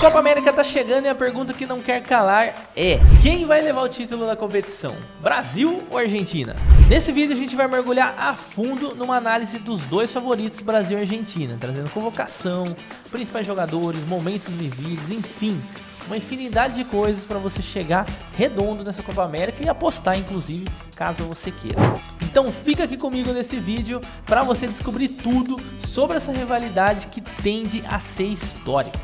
Copa América tá chegando e a pergunta que não quer calar é: quem vai levar o título da competição? Brasil ou Argentina? Nesse vídeo a gente vai mergulhar a fundo numa análise dos dois favoritos, Brasil e Argentina, trazendo convocação, principais jogadores, momentos vividos, enfim, uma infinidade de coisas para você chegar redondo nessa Copa América e apostar, inclusive, caso você queira. Então fica aqui comigo nesse vídeo para você descobrir tudo sobre essa rivalidade que tende a ser histórica.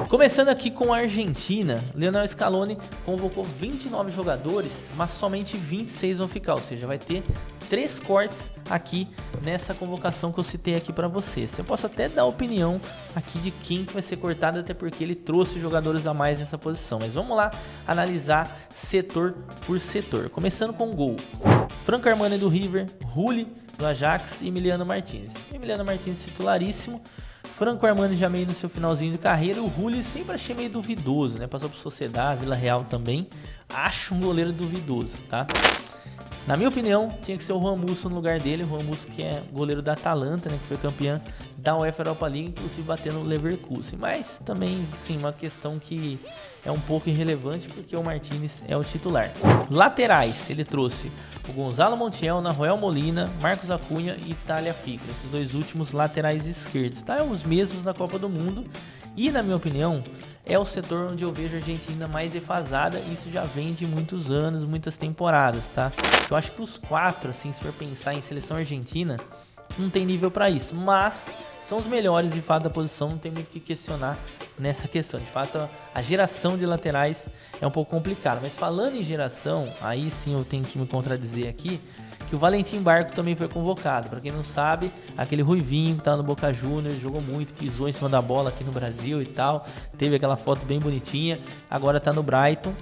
Começando aqui com a Argentina, Lionel Scaloni convocou 29 jogadores, mas somente 26 vão ficar, ou seja, vai ter 3 cortes aqui nessa convocação que eu citei aqui para vocês. Eu posso até dar opinião aqui de quem que vai ser cortado, até porque ele trouxe jogadores a mais nessa posição. Mas vamos lá analisar setor por setor. Começando com o gol. Franco Armani do River, Rulli do Ajax e Emiliano Martinez. Emiliano Martinez titularíssimo. Franco Armani já meio no seu finalzinho de carreira. O Rulli sempre achei meio duvidoso, né? Passou por Sociedade, Vila Real também. Acho um goleiro duvidoso, tá? Na minha opinião, tinha que ser o Juan Musso no lugar dele. O Juan Musso, que é goleiro da Atalanta, né? Que foi campeão da UEFA Europa League, inclusive batendo o Leverkusen. Mas também, sim, uma questão que é um pouco irrelevante, porque o Martinez é o titular. Laterais, ele trouxe o Gonzalo Montiel, Nahuel Molina, Marcos Acunha e Talia Fico. Esses dois últimos laterais esquerdos, tá? Os mesmos da Copa do Mundo. E, na minha opinião, é o setor onde eu vejo a Argentina mais defasada. E isso já vem de muitos anos, muitas temporadas, tá? Eu acho que os 4, assim, se for pensar em seleção argentina, não tem nível para isso. Mas são os melhores, de fato, da posição. Não tem muito o que questionar nessa questão. De fato, a geração de laterais é um pouco complicada. Mas falando em geração, aí sim eu tenho que me contradizer aqui, que o Valentim Barco também foi convocado. Para quem não sabe, aquele ruivinho que tá no Boca Juniors, jogou muito, pisou em cima da bola aqui no Brasil e tal. Teve aquela foto bem bonitinha. Agora tá no Brighton.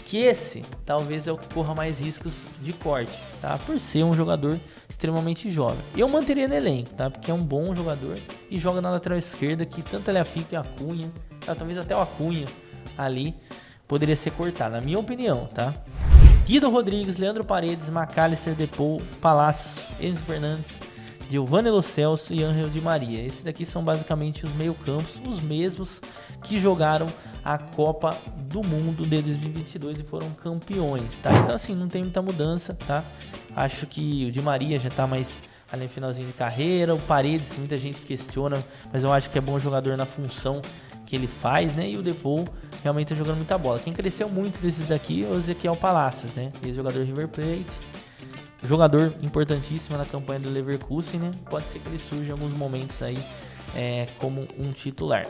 Que esse talvez é o que corra mais riscos de corte, tá? Por ser um jogador extremamente jovem. Eu manteria no elenco, tá? Porque é um bom jogador e joga na lateral esquerda, que tanto ele fica e Acunha, tá? Talvez até o Acunha ali poderia ser cortado, na minha opinião, tá? Guido Rodrigues, Leandro Paredes, Macalister, Depou, Palacios, Enzo Fernandes, Giovanni Lo Celso e Ángel Di Maria. Esses daqui são basicamente os meio-campos, os mesmos que jogaram a Copa do Mundo de 2022 e foram campeões, tá? Então assim, não tem muita mudança, tá? Acho que o Di Maria já tá mais ali no finalzinho de carreira. O Paredes, muita gente questiona, mas eu acho que é bom jogador na função que ele faz, né? E o Depou realmente tá jogando muita bola. Quem cresceu muito desses daqui é o Ezequiel Palacios, né? Ex-jogador River Plate. Jogador importantíssimo na campanha do Leverkusen, né? Pode ser que ele surja em alguns momentos aí como um titular.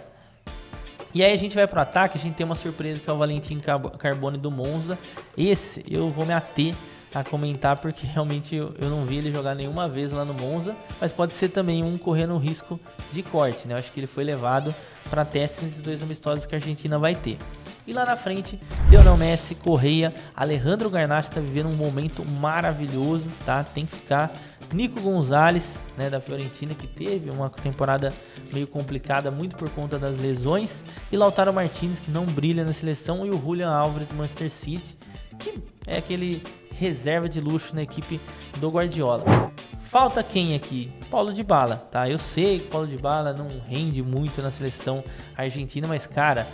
E aí a gente vai para o ataque, a gente tem uma surpresa que é o Valentim Carbone do Monza. Esse eu vou me ater a comentar porque realmente eu não vi ele jogar nenhuma vez lá no Monza, mas pode ser também um correndo risco de corte, né? Eu acho que ele foi levado para testes nesses dois amistosos que a Argentina vai ter. E lá na frente, Lionel Messi, Correia, Alejandro Garnacho tá vivendo um momento maravilhoso, tá? Tem que ficar. Nico Gonzalez, né, da Fiorentina, que teve uma temporada meio complicada, muito por conta das lesões. E Lautaro Martinez, que não brilha na seleção. E o Julian Álvares do Manchester City, que é aquele reserva de luxo na equipe do Guardiola. Falta quem aqui? Paulo Dybala, tá? Eu sei que Paulo Dybala não rende muito na seleção argentina, mas, cara,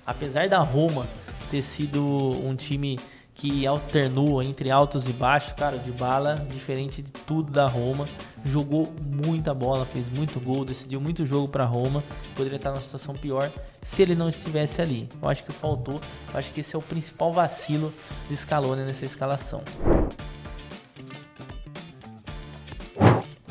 apesar da Roma ter sido um time que alternou entre altos e baixos, cara, o Dybala, diferente de tudo da Roma, jogou muita bola, fez muito gol, decidiu muito jogo para Roma. Poderia estar numa situação pior se ele não estivesse ali. Eu acho que faltou, eu acho que esse é o principal vacilo de Scaloni nessa escalação.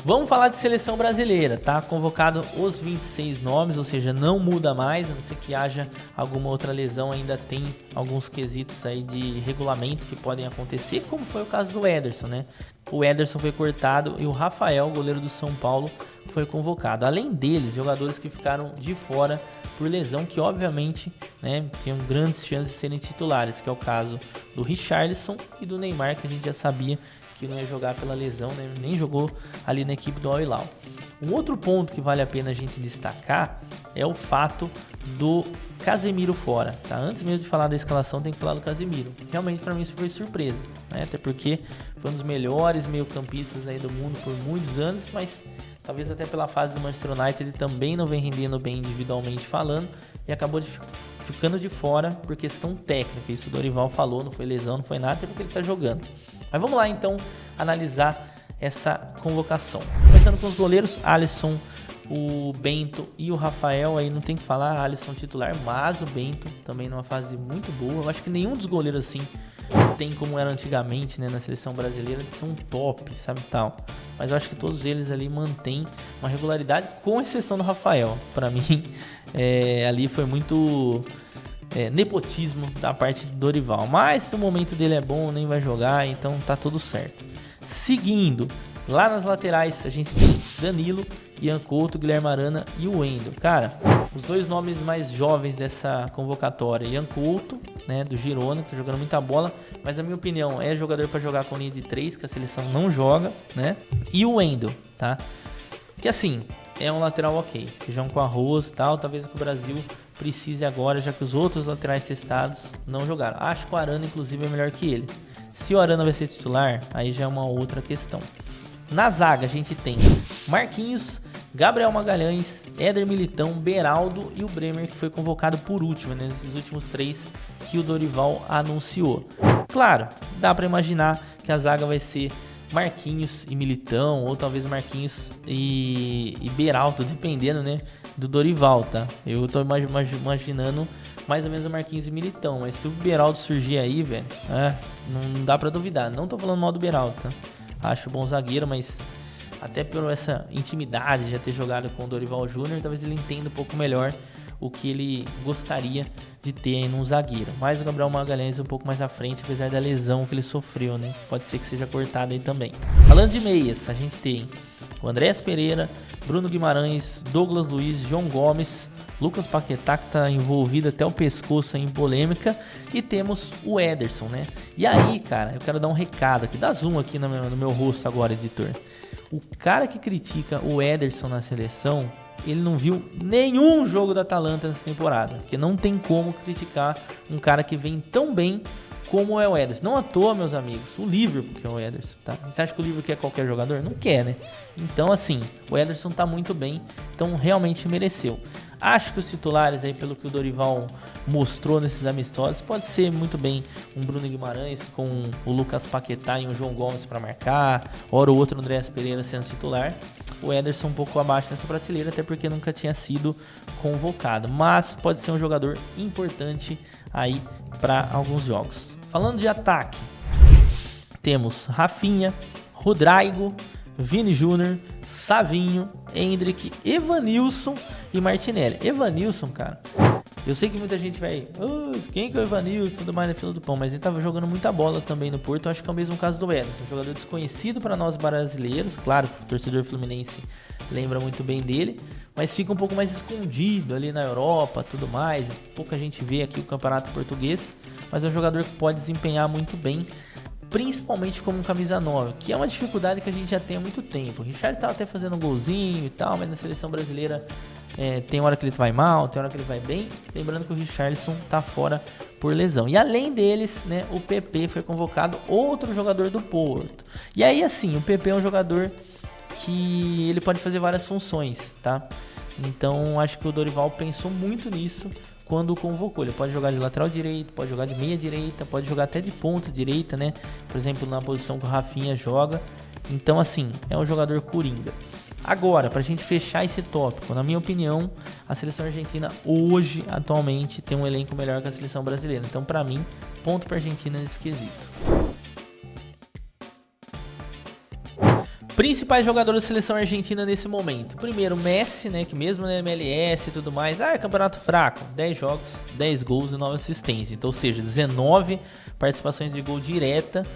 Vamos falar de seleção brasileira, tá? Convocado os 26 nomes, ou seja, não muda mais, a não ser que haja alguma outra lesão, ainda tem alguns quesitos aí de regulamento que podem acontecer, como foi o caso do Ederson, né? O Ederson foi cortado e o Rafael, goleiro do São Paulo, foi convocado. Além deles, jogadores que ficaram de fora por lesão, que obviamente, né, tinham grandes chances de serem titulares, que é o caso do Richarlison e do Neymar, que a gente já sabia que não ia jogar pela lesão, né? Nem jogou ali na equipe do Al Hilal. Um outro ponto que vale a pena a gente destacar é o fato do Casemiro fora, tá? Antes mesmo de falar da escalação, tem que falar do Casemiro. Realmente para mim isso foi surpresa, né? Até porque foi um dos melhores meio-campistas aí do mundo por muitos anos, mas talvez até pela fase do Manchester United, ele também não vem rendendo bem individualmente falando e acabou ficando de fora por questão técnica. Isso o Dorival falou, não foi lesão, não foi nada, até porque ele tá jogando. Mas vamos lá então analisar essa convocação. Começando com os goleiros, Alisson, o Bento e o Rafael, aí não tem que falar, Alisson titular, mas o Bento também numa fase muito boa. Eu acho que nenhum dos goleiros assim tem como era antigamente, né, na seleção brasileira, de ser um top, sabe, tal. Mas eu acho que todos eles ali mantêm uma regularidade, com exceção do Rafael. Para mim, ali foi muito nepotismo da parte do Dorival. Mas se o momento dele é bom, nem vai jogar, então tá tudo certo. Seguindo, lá nas laterais, a gente tem Danilo, Ian Couto, Guilherme Arana e o Wendel. Cara, os dois nomes mais jovens dessa convocatória, Ian Couto, né, do Girona, que tá jogando muita bola, mas na minha opinião é jogador para jogar com linha de 3, que a seleção não joga, né? E o Wendel, tá? Que assim, é um lateral ok, feijão com arroz e tal, talvez o Brasil precise agora, já que os outros laterais testados não jogaram. Acho que o Arana, inclusive, é melhor que ele. Se o Arana vai ser titular, aí já é uma outra questão. Na zaga, a gente tem Marquinhos, Gabriel Magalhães, Éder Militão, Beraldo e o Bremer, que foi convocado por último, né, nesses últimos 3 que o Dorival anunciou. Claro, dá para imaginar que a zaga vai ser Marquinhos e Militão, ou talvez Marquinhos e Beraldo, dependendo, né, do Dorival, tá? Eu tô imaginando mais ou menos o Marquinhos e Militão, mas se o Beraldo surgir aí, velho, não dá para duvidar. Não tô falando mal do Beraldo, tá? Acho bom zagueiro, mas até por essa intimidade de já ter jogado com o Dorival Júnior, talvez ele entenda um pouco melhor o que ele gostaria de ter aí num zagueiro. Mas o Gabriel Magalhães um pouco mais à frente, apesar da lesão que ele sofreu, né? Pode ser que seja cortado aí também. Falando de meias, a gente tem o Andréas Pereira, Bruno Guimarães, Douglas Luiz, João Gomes, Lucas Paquetá, que tá envolvido até o pescoço em polêmica, e temos o Ederson, né? E aí, cara, eu quero dar um recado aqui, dá zoom aqui no meu rosto agora, editor. O cara que critica o Ederson na seleção, ele não viu nenhum jogo da Atalanta nessa temporada, porque não tem como criticar um cara que vem tão bem como é o Ederson. Não à toa, meus amigos, o Liverpool que é o Ederson, tá? Você acha que o Liverpool quer qualquer jogador? Não quer, né? Então, assim, o Ederson tá muito bem, então realmente mereceu. Acho que os titulares aí, pelo que o Dorival mostrou nesses amistosos, pode ser muito bem um Bruno Guimarães com o Lucas Paquetá e um João Gomes para marcar, hora ou outro o Andréas Pereira sendo titular. O Ederson um pouco abaixo nessa prateleira, até porque nunca tinha sido convocado, mas pode ser um jogador importante aí para alguns jogos. Falando de ataque, temos Rafinha, Rodrigo, Vini Júnior, Savinho, Endrick, Evanilson e Martinelli. Evanilson, cara, eu sei que muita gente vai, quem que é o Evanilson, tudo mais na fila do pão, mas ele tava jogando muita bola também no Porto. Eu acho que é o mesmo caso do Ederson, um jogador desconhecido para nós brasileiros. Claro, o torcedor fluminense lembra muito bem dele, mas fica um pouco mais escondido ali na Europa, tudo mais. Pouca gente vê aqui o campeonato português, mas é um jogador que pode desempenhar muito bem, principalmente como um camisa 9, que é uma dificuldade que a gente já tem há muito tempo. O Richard estava até fazendo um golzinho e tal, mas na seleção brasileira tem hora que ele vai mal, tem hora que ele vai bem. Lembrando que o Richarlison tá fora por lesão. E além deles, né, o PP foi convocado, outro jogador do Porto. E aí, assim, o PP é um jogador que ele pode fazer várias funções, tá? Então, acho que o Dorival pensou muito nisso quando o convocou. Ele pode jogar de lateral direito, pode jogar de meia direita, pode jogar até de ponta direita, né? Por exemplo, na posição que o Rafinha joga. Então, assim, é um jogador coringa. Agora, pra gente fechar esse tópico, na minha opinião, a seleção argentina hoje, atualmente, tem um elenco melhor que a seleção brasileira. Então, pra mim, ponto pra Argentina nesse quesito. Principais jogadores da seleção argentina nesse momento. Primeiro, Messi, né, que mesmo na MLS e tudo mais, campeonato fraco, 10 jogos, 10 gols e 9 assistências. Então, ou seja, 19 participações de gol direta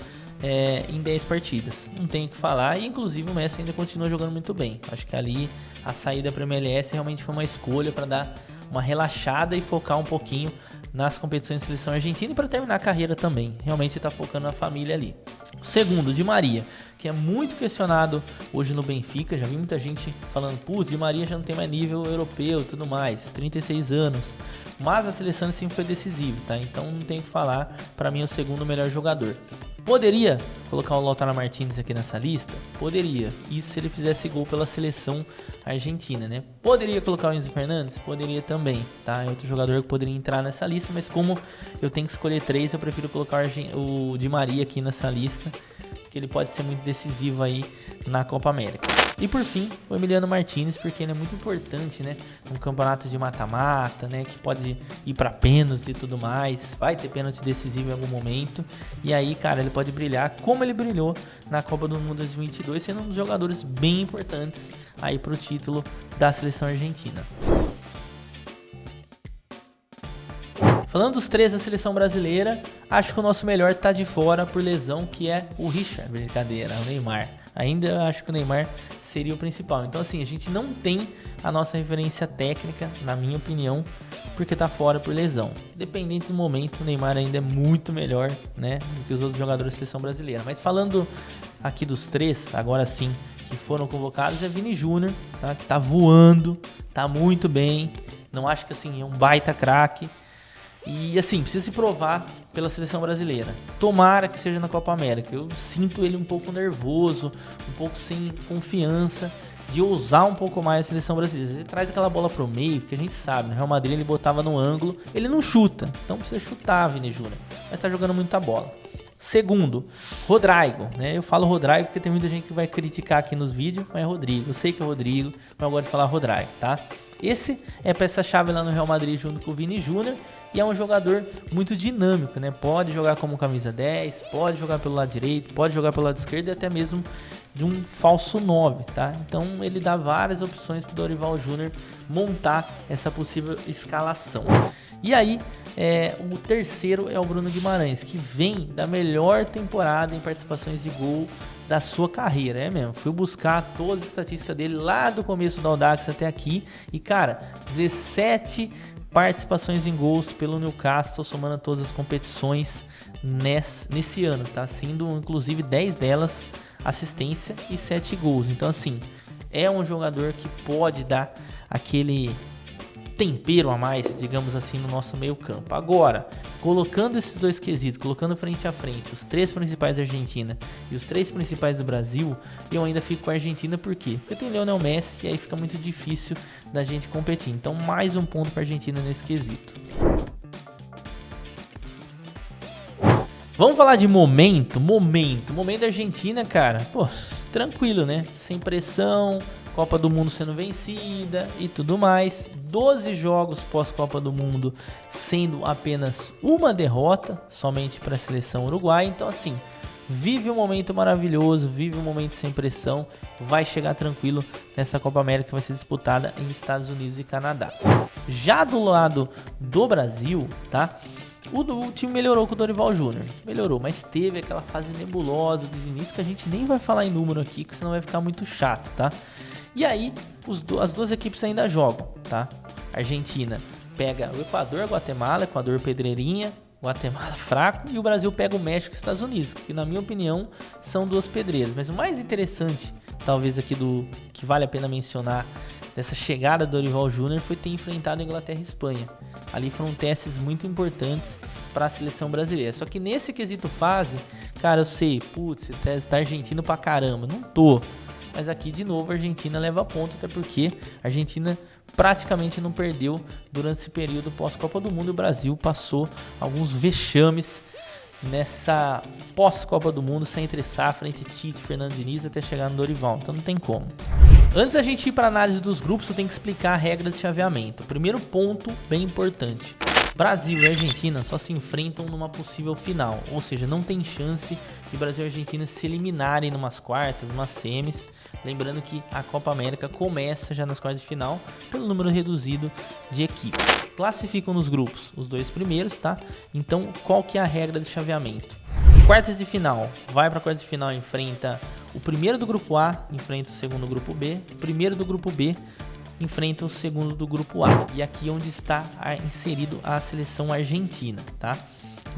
em 10 partidas. Não tem o que falar, e inclusive o Messi ainda continua jogando muito bem. Acho que ali a saída para a MLS realmente foi uma escolha para dar uma relaxada e focar um pouquinho nas competições de seleção argentina e para terminar a carreira também. Realmente está focando na família ali. Segundo, Di Maria, que é muito questionado hoje no Benfica. Já vi muita gente falando, putz, Di Maria já não tem mais nível europeu e tudo mais, 36 anos. Mas a seleção sempre foi decisiva, tá? Então não tem o que falar, para mim é o segundo melhor jogador. Poderia colocar o Lautaro Martínez aqui nessa lista? Poderia. Isso se ele fizesse gol pela seleção argentina, né? Poderia colocar o Enzo Fernandes? Poderia também, tá? É outro jogador que poderia entrar nessa lista, mas como eu tenho que escolher 3, eu prefiro colocar o Di Maria aqui nessa lista, que ele pode ser muito decisivo aí na Copa América. E por fim, o Emiliano Martínez, porque ele é muito importante, né? Um campeonato de mata-mata, né? Que pode ir para pênalti e tudo mais. Vai ter pênalti decisivo em algum momento. E aí, cara, ele pode brilhar como ele brilhou na Copa do Mundo 2022, sendo um dos jogadores bem importantes aí pro título da seleção argentina. Falando dos 3 da seleção brasileira, acho que o nosso melhor tá de fora por lesão, que é o Richard. Brincadeira, o Neymar. Ainda acho que o Neymar seria o principal. Então assim, a gente não tem a nossa referência técnica, na minha opinião, porque tá fora por lesão. Dependente do momento, o Neymar ainda é muito melhor, né, do que os outros jogadores da seleção brasileira. Mas falando aqui dos 3, agora sim, que foram convocados, é Vini Júnior, tá, que tá voando, tá muito bem. Não acho que assim, é um baita craque. E assim, precisa se provar pela seleção brasileira. Tomara que seja na Copa América. Eu sinto ele um pouco nervoso, um pouco sem confiança de ousar um pouco mais a seleção brasileira. Ele traz aquela bola pro meio, que a gente sabe, no Real Madrid ele botava no ângulo, ele não chuta. Então precisa chutar, Vini Júnior. Mas tá jogando muita bola. Segundo, Rodrygo, né? Eu falo Rodrygo porque tem muita gente que vai criticar aqui nos vídeos, mas é Rodrigo. Eu sei que é Rodrigo, mas eu gosto de falar Rodrygo, tá? Esse é peça-chave lá no Real Madrid junto com o Vini Júnior e é um jogador muito dinâmico, né? Pode jogar como camisa 10, pode jogar pelo lado direito, pode jogar pelo lado esquerdo e até mesmo de um falso 9, tá? Então ele dá várias opções para o Dorival Júnior montar essa possível escalação. E aí, o terceiro é o Bruno Guimarães, que vem da melhor temporada em participações de gol da sua carreira, é mesmo. Fui buscar todas as estatísticas dele lá do começo do Audax até aqui e, cara, 17 participações em gols pelo Newcastle, somando todas as competições nesse ano, tá? Sendo, inclusive, 10 delas assistência e 7 gols. Então, assim, é um jogador que pode dar aquele tempero a mais, digamos assim, no nosso meio campo. Agora, colocando esses dois quesitos, colocando frente a frente os 3 principais da Argentina e os 3 principais do Brasil, eu ainda fico com a Argentina. Por quê? Porque tem Lionel Messi e aí fica muito difícil da gente competir. Então, mais um ponto para a Argentina nesse quesito. Vamos falar de momento da Argentina, cara, pô, tranquilo, né? Sem pressão, Copa do Mundo sendo vencida e tudo mais. 12 jogos pós-Copa do Mundo, sendo apenas uma derrota, somente para a seleção uruguaia. Então, assim, vive um momento maravilhoso, vive um momento sem pressão, vai chegar tranquilo nessa Copa América que vai ser disputada em Estados Unidos e Canadá. Já do lado do Brasil, tá? O time melhorou com o Dorival Júnior, melhorou, mas teve aquela fase nebulosa do início que a gente nem vai falar em número aqui, que senão vai ficar muito chato, tá? E aí, as duas equipes ainda jogam, tá? A Argentina pega o Equador, Guatemala, Equador pedreirinha, Guatemala fraco, e o Brasil pega o México e Estados Unidos, que na minha opinião são 2 pedreiras. Mas o mais interessante, talvez aqui que vale a pena mencionar, dessa chegada do Dorival Júnior foi ter enfrentado a Inglaterra e Espanha. Ali foram testes muito importantes para a seleção brasileira. Só que nesse quesito fase, cara, eu sei, putz, você tá argentino pra caramba. Não tô. Mas aqui, de novo, a Argentina leva ponto, até porque a Argentina praticamente não perdeu durante esse período pós-Copa do Mundo. E o Brasil passou alguns vexames nessa pós-Copa do Mundo, sem entre safra, entre Tite e Fernando Diniz, até chegar no Dorival. Então não tem como. Antes da gente ir para a análise dos grupos, eu tenho que explicar a regra de chaveamento. Primeiro ponto, bem importante. Brasil e Argentina só se enfrentam numa possível final, ou seja, não tem chance de Brasil e Argentina se eliminarem numas quartas, numas semis. Lembrando que a Copa América começa já nas quartas de final pelo número reduzido de equipes. Classificam nos grupos os 2 primeiros, tá? Então, qual que é a regra de chaveamento? Quartas de final, vai para quartas de final, enfrenta o primeiro do grupo A, enfrenta o segundo do grupo B, o primeiro do grupo B enfrenta o segundo do grupo A. E aqui é onde está inserido a seleção argentina, tá?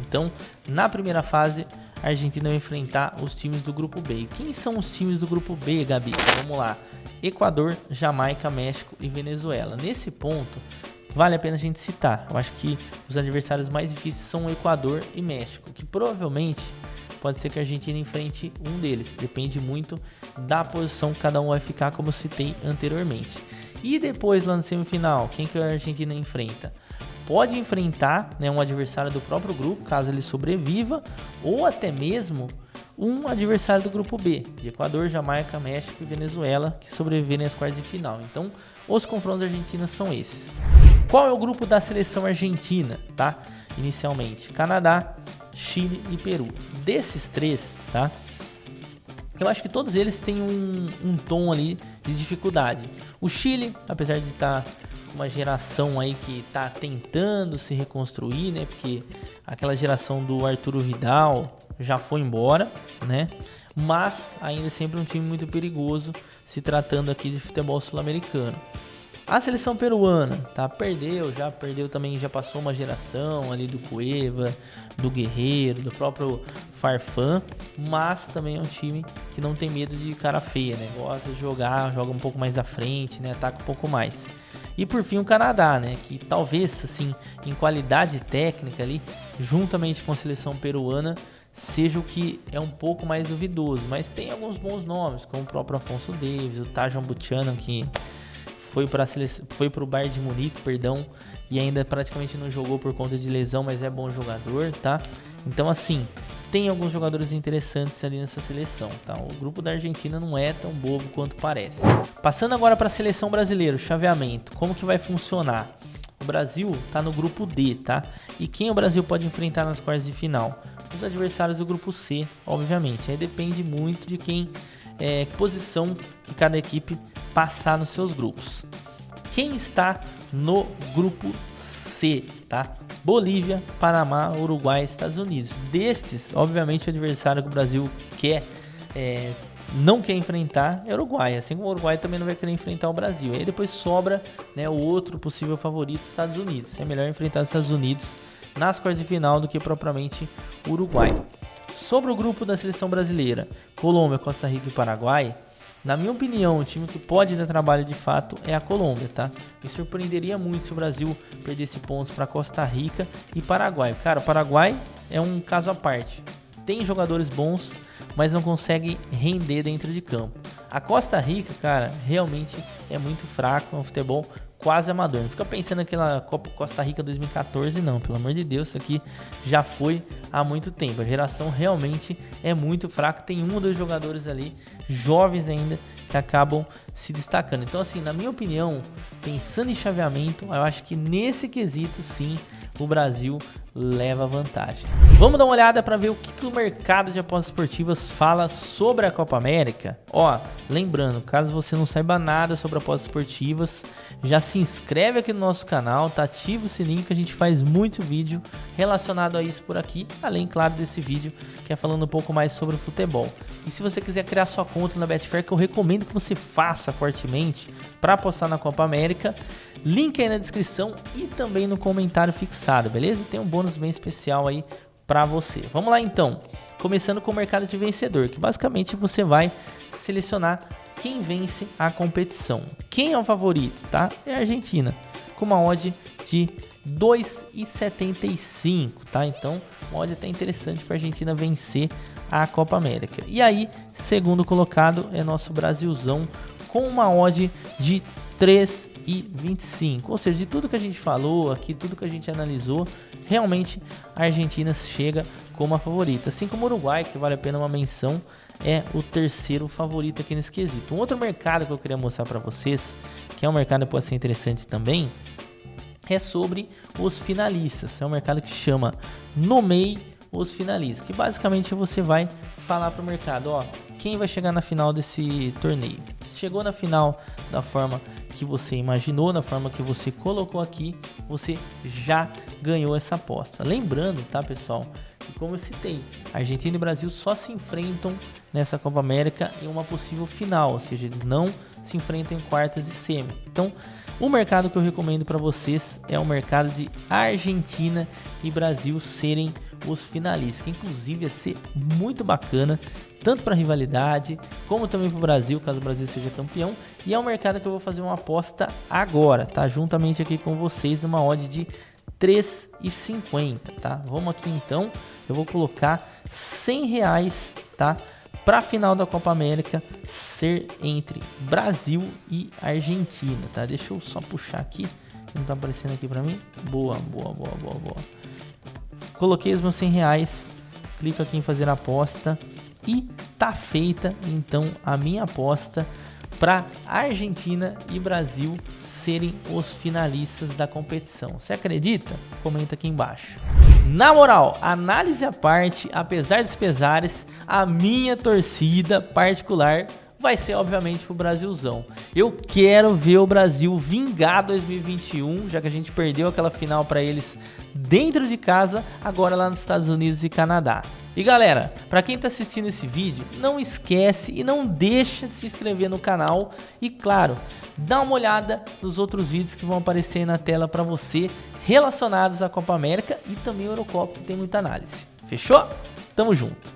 Então, na primeira fase, a Argentina vai enfrentar os times do grupo B. E quem são os times do grupo B, Gabi? Vamos lá. Equador, Jamaica, México e Venezuela. Nesse ponto, vale a pena a gente citar. Eu acho que os adversários mais difíceis são o Equador e México, que provavelmente pode ser que a Argentina enfrente um deles. Depende muito da posição que cada um vai ficar, como eu citei anteriormente. E depois, lá no semifinal, quem que a Argentina enfrenta? Pode enfrentar, né, um adversário do próprio grupo, caso ele sobreviva, ou até mesmo um adversário do grupo B, de Equador, Jamaica, México e Venezuela, que sobreviverem às quartas de final. Então, os confrontos da Argentina são esses. Qual é o grupo da seleção argentina, tá? Inicialmente, Canadá, Chile e Peru. Desses três, tá? Eu acho que todos eles têm um tom ali de dificuldade. O Chile, apesar de estar com uma geração aí que está tentando se reconstruir, né? Porque aquela geração do Arturo Vidal já foi embora, né? Mas ainda é sempre um time muito perigoso, se tratando aqui de futebol sul-americano. A seleção peruana, tá? Perdeu também, já passou uma geração ali do Cueva, do Guerreiro, do próprio Farfán, mas também é um time que não tem medo de cara feia, né? Gosta de joga um pouco mais à frente, né? Ataca um pouco mais. E por fim o Canadá, né? Que talvez, assim, em qualidade técnica ali, juntamente com a seleção peruana, seja o que é um pouco mais duvidoso, mas tem alguns bons nomes, como o próprio Afonso Davies, o Tajon Buchanan, que foi para o Bayern de Munique, e ainda praticamente não jogou por conta de lesão, mas é bom jogador, tá? Então, assim, tem alguns jogadores interessantes ali nessa seleção, tá? O grupo da Argentina não é tão bobo quanto parece. Passando agora para a seleção brasileira, o chaveamento, como que vai funcionar? O Brasil tá no grupo D, tá? E quem o Brasil pode enfrentar nas quartas de final? Os adversários do grupo C, obviamente. Aí depende muito de que posição que cada equipe passar nos seus grupos. Quem está no grupo C, tá? Bolívia, Panamá, Uruguai, Estados Unidos. Destes, obviamente, o adversário que o Brasil não quer enfrentar é o Uruguai, assim como o Uruguai também não vai querer enfrentar o Brasil. E aí depois sobra, né, o outro possível favorito, Estados Unidos. É melhor enfrentar os Estados Unidos nas quartas de final do que propriamente o Uruguai. Sobre o grupo da seleção brasileira, Colômbia, Costa Rica e Paraguai, na minha opinião, o time que pode dar trabalho de fato é a Colômbia, tá? Me surpreenderia muito se o Brasil perdesse pontos para Costa Rica e Paraguai. Cara, o Paraguai é um caso à parte. Tem jogadores bons, mas não consegue render dentro de campo. A Costa Rica, cara, realmente é muito fraco, é um futebol quase amador. Não fica pensando naquela Copa Costa Rica 2014, não. Pelo amor de Deus, isso aqui já foi há muito tempo. A geração realmente é muito fraca. Tem um ou dois jogadores ali, jovens ainda, que acabam se destacando. Então, assim, na minha opinião, pensando em chaveamento, eu acho que nesse quesito, sim, o Brasil leva vantagem. Vamos dar uma olhada para ver o que o mercado de apostas esportivas fala sobre a Copa América. Ó, lembrando, caso você não saiba nada sobre apostas esportivas, já se inscreve aqui no nosso canal, tá? Ativa o sininho que a gente faz muito vídeo relacionado a isso por aqui, além, claro, desse vídeo que é falando um pouco mais sobre o futebol. E se você quiser criar sua conta na Betfair, que eu recomendo que você faça fortemente para apostar na Copa América, link aí na descrição e também no comentário fixado, beleza? Tem um bônus bem especial aí para você. Vamos lá então, começando com o mercado de vencedor, que basicamente você vai selecionar quem vence a competição. Quem é o favorito, tá? É a Argentina, com uma odd de 2,75, tá? Então, uma odd até interessante para a Argentina vencer a Copa América. E aí, segundo colocado é nosso Brasilzão, com uma odd de 3,25. Ou seja, de tudo que a gente falou aqui, tudo que a gente analisou, realmente a Argentina chega como a favorita. Assim como o Uruguai, que vale a pena uma menção, é o terceiro favorito aqui nesse quesito. Um outro mercado que eu queria mostrar para vocês, que é um mercado que pode ser interessante também, é sobre os finalistas. É um mercado que chama Nomeie os Finalistas, que basicamente você vai falar para o mercado, ó, quem vai chegar na final desse torneio. Se chegou na final da forma que você imaginou, na forma que você colocou aqui, você já ganhou essa aposta. Lembrando, tá, pessoal, que como eu citei, Argentina e Brasil só se enfrentam nessa Copa América em uma possível final, ou seja, eles não se enfrentam em quartas e semi. Então, o mercado que eu recomendo para vocês é o mercado de Argentina e Brasil serem os finalistas, que inclusive ia ser muito bacana, tanto para a rivalidade, como também para o Brasil, caso o Brasil seja campeão. E é um mercado que eu vou fazer uma aposta agora, tá? Juntamente aqui com vocês, uma odd de 3,50, tá? Vamos aqui então, eu vou colocar R$100, tá? Para a final da Copa América ser entre Brasil e Argentina, tá? Deixa eu só puxar aqui, não tá aparecendo aqui para mim. Boa. Coloquei os meus R$100, clico aqui em fazer a aposta e tá feita então a minha aposta para Argentina e Brasil serem os finalistas da competição. Você acredita? Comenta aqui embaixo. Na moral, análise à parte, apesar dos pesares, a minha torcida particular vai ser obviamente pro Brasilzão. Eu quero ver o Brasil vingar 2021, já que a gente perdeu aquela final para eles dentro de casa, agora lá nos Estados Unidos e Canadá. E galera, para quem tá assistindo esse vídeo, não esquece e não deixa de se inscrever no canal e claro, dá uma olhada nos outros vídeos que vão aparecer aí na tela para você, relacionados à Copa América e também a Eurocopa, que tem muita análise. Fechou? Tamo junto!